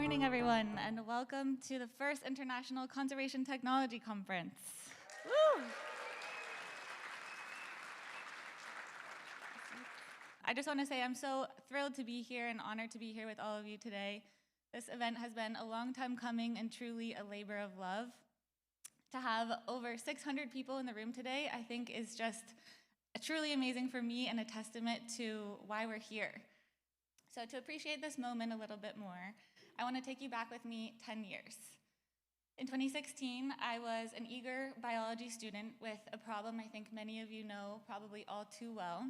morning, everyone, and welcome to the first International Conservation Technology Conference. Woo! I just want to say I'm so thrilled to be here and honored to be here with all of you today. This event has been a long time coming and truly a labor of love. To have over 600 people in the room today, I think is just truly amazing for me and a testament to why we're here. So to appreciate this moment a little bit more, I want to take you back with me 10 years. In 2016, I was an eager biology student with a problem I think many of you know probably all too well.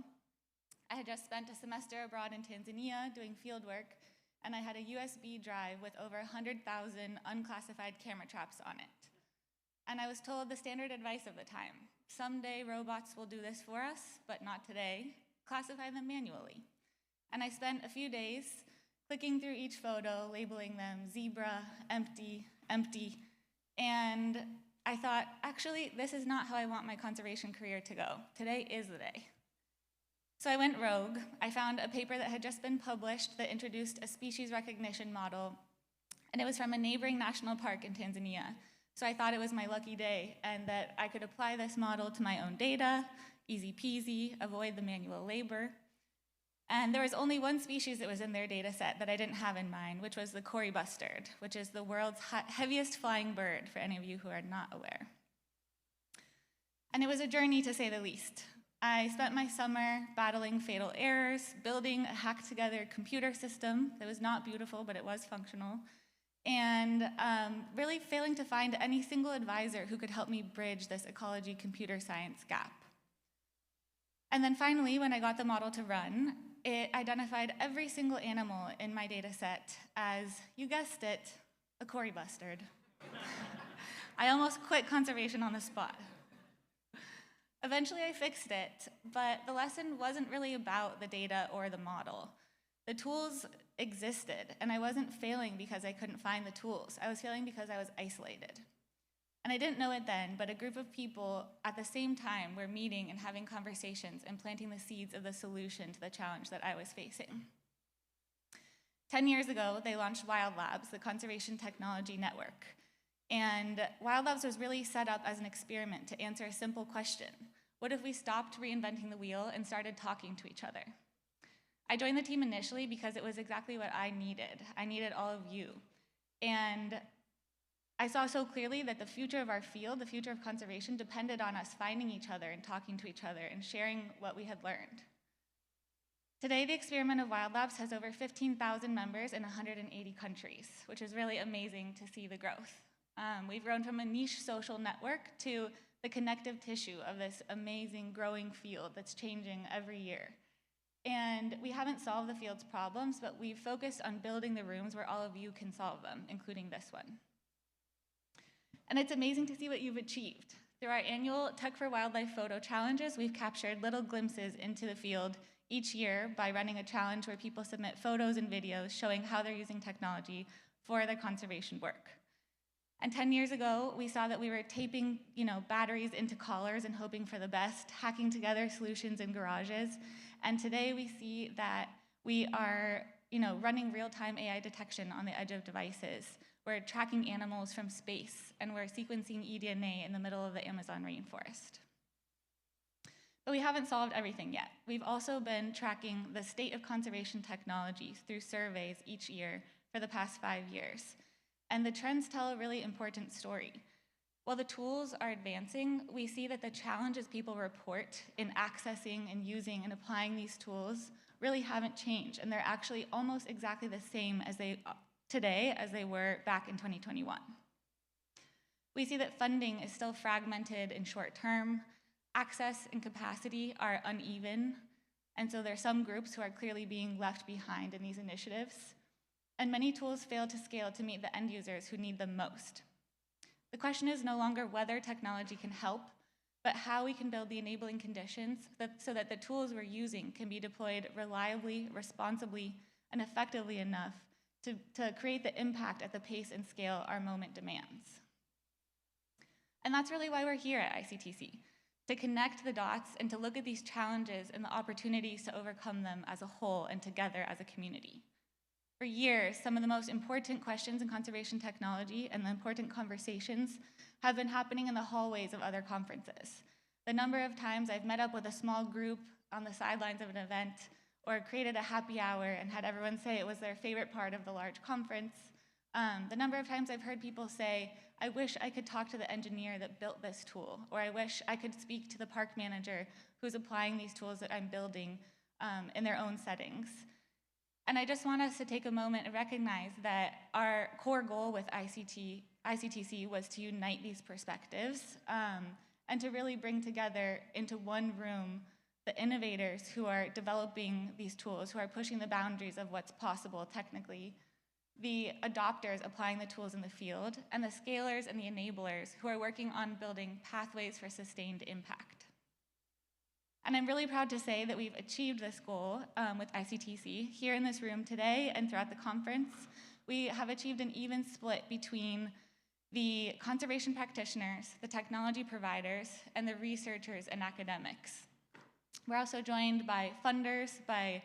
I had just spent a semester abroad in Tanzania doing fieldwork, and I had a USB drive with over 100,000 unclassified camera traps on it. And I was told the standard advice of the time: someday robots will do this for us, but not today. Classify them manually. And I spent a few days clicking through each photo, labeling them zebra, empty, empty, and I thought, actually, this is not how I want my conservation career to go. Today is the day. So I went rogue. I found a paper that had just been published that introduced a species recognition model, and it was from a neighboring national park in Tanzania. So I thought it was my lucky day and that I could apply this model to my own data, easy peasy, avoid the manual labor. And there was only one species that was in their data set that I didn't have in mind, which was the Kori bustard, which is the world's heaviest flying bird, for any of you who are not aware. And it was a journey, to say the least. I spent my summer battling fatal errors, building a hacked-together computer system that was not beautiful, but it was functional, and really failing to find any single advisor who could help me bridge this ecology-computer science gap. And then finally, when I got the model to run, it identified every single animal in my data set as, you guessed it, a Kori bustard. I almost quit conservation on the spot. Eventually I fixed it, but the lesson wasn't really about the data or the model. The tools existed, and I wasn't failing because I couldn't find the tools. I was failing because I was isolated. And I didn't know it then, but a group of people at the same time were meeting and having conversations and planting the seeds of the solution to the challenge that I was facing. 10 years ago, they launched WILDLABS, the Conservation Technology Network. And WILDLABS was really set up as an experiment to answer a simple question: what if we stopped reinventing the wheel and started talking to each other? I joined the team initially because it was exactly what I needed. I needed all of you. And I saw so clearly that the future of our field, the future of conservation, depended on us finding each other and talking to each other and sharing what we had learned. Today, the experiment of WILDLABS has over 15,000 members in 180 countries, which is really amazing to see the growth. We've grown from a niche social network to the connective tissue of this amazing growing field that's changing every year. And we haven't solved the field's problems, but we've focused on building the rooms where all of you can solve them, including this one. And it's amazing to see what you've achieved. Through our annual Tech for Wildlife photo challenges, we've captured little glimpses into the field each year by running a challenge where people submit photos and videos showing how they're using technology for their conservation work. And 10 years ago, we saw that we were taping, batteries into collars and hoping for the best, hacking together solutions in garages. And today we see that we are, running real-time AI detection on the edge of devices. We're tracking animals from space, and we're sequencing eDNA in the middle of the Amazon rainforest. But we haven't solved everything yet. We've also been tracking the state of conservation technologies through surveys each year for the past 5 years. And the trends tell a really important story. While the tools are advancing, we see that the challenges people report in accessing and using and applying these tools really haven't changed, and they're actually almost exactly the same today as they were back in 2021. We see that funding is still fragmented and short-term, access and capacity are uneven, and so there are some groups who are clearly being left behind in these initiatives, and many tools fail to scale to meet the end users who need them most. The question is no longer whether technology can help, but how we can build the enabling conditions so that the tools we're using can be deployed reliably, responsibly, and effectively enough to create the impact at the pace and scale our moment demands. And that's really why we're here at ICTC, to connect the dots and to look at these challenges and the opportunities to overcome them as a whole and together as a community. For years, some of the most important questions in conservation technology and the important conversations have been happening in the hallways of other conferences. The number of times I've met up with a small group on the sidelines of an event or created a happy hour and had everyone say it was their favorite part of the large conference. The number of times I've heard people say, I wish I could talk to the engineer that built this tool, or I wish I could speak to the park manager who's applying these tools that I'm building in their own settings. And I just want us to take a moment and recognize that our core goal with ICTC was to unite these perspectives and to really bring together into one room the innovators who are developing these tools, who are pushing the boundaries of what's possible technically, the adopters applying the tools in the field, and the scalers and the enablers who are working on building pathways for sustained impact. And I'm really proud to say that we've achieved this goal with ICTC. Here in this room today and throughout the conference, we have achieved an even split between the conservation practitioners, the technology providers, and the researchers and academics. We're also joined by funders, by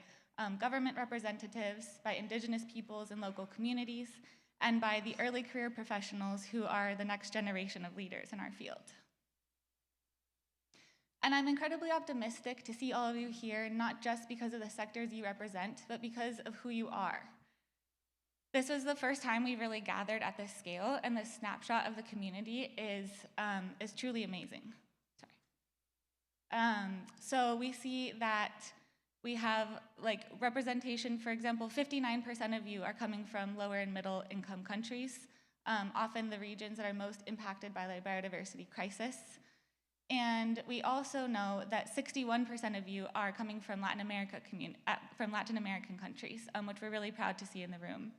government representatives, by Indigenous peoples and local communities, and by the early career professionals who are the next generation of leaders in our field. And I'm incredibly optimistic to see all of you here, not just because of the sectors you represent, but because of who you are. This was the first time we really gathered at this scale, and this snapshot of the community is truly amazing. So we see that we have representation, for example, 59% of you are coming from lower and middle income countries, often the regions that are most impacted by the biodiversity crisis. And we also know that 61% of you are coming from Latin American countries, which we're really proud to see in the room.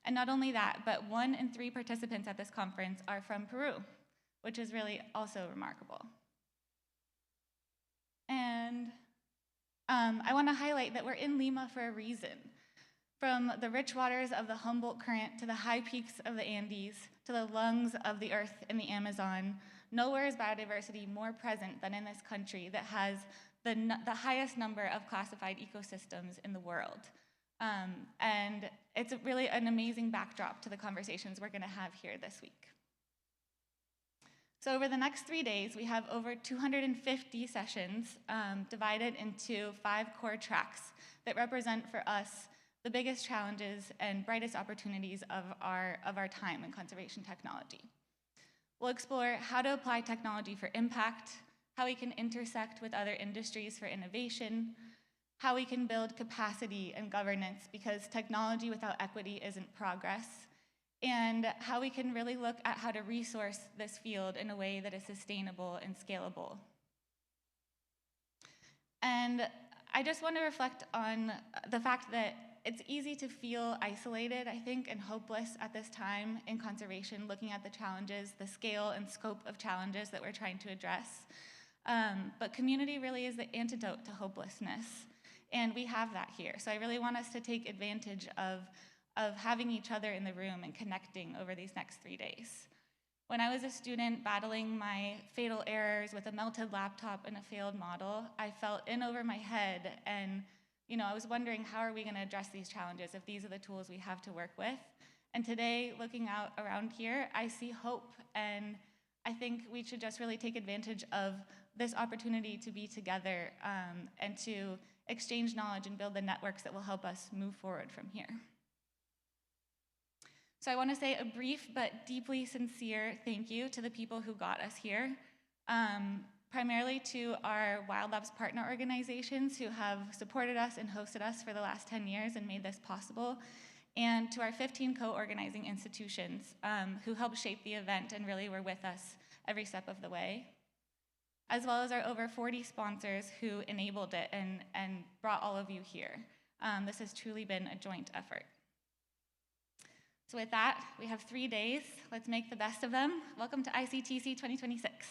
And not only that, but 1 in 3 participants at this conference are from Peru, which is really also remarkable. And I want to highlight that we're in Lima for a reason. From the rich waters of the Humboldt Current to the high peaks of the Andes to the lungs of the earth in the Amazon, nowhere is biodiversity more present than in this country that has the highest number of classified ecosystems in the world. And it's really an amazing backdrop to the conversations we're going to have here this week. So over the next 3 days, we have over 250 sessions divided into 5 core tracks that represent for us the biggest challenges and brightest opportunities of our time in conservation technology. We'll explore how to apply technology for impact, how we can intersect with other industries for innovation, how we can build capacity and governance because technology without equity isn't progress, and how we can really look at how to resource this field in a way that is sustainable and scalable. And I just want to reflect on the fact that it's easy to feel isolated, I think, and hopeless at this time in conservation, looking at the challenges, the scale and scope of challenges that we're trying to address. But community really is the antidote to hopelessness, and we have that here. So I really want us to take advantage of having each other in the room and connecting over these next 3 days. When I was a student battling my fatal errors with a melted laptop and a failed model, I felt in over my head, and I was wondering, how are we going to address these challenges if these are the tools we have to work with? And today, looking out around here, I see hope, and I think we should just really take advantage of this opportunity to be together and to exchange knowledge and build the networks that will help us move forward from here. So I want to say a brief but deeply sincere thank you to the people who got us here, primarily to our WILDLABS partner organizations who have supported us and hosted us for the last 10 years and made this possible, and to our 15 co-organizing institutions who helped shape the event and really were with us every step of the way, as well as our over 40 sponsors who enabled it and brought all of you here. This has truly been a joint effort. So with that, we have 3 days. Let's make the best of them. Welcome to ICTC 2026.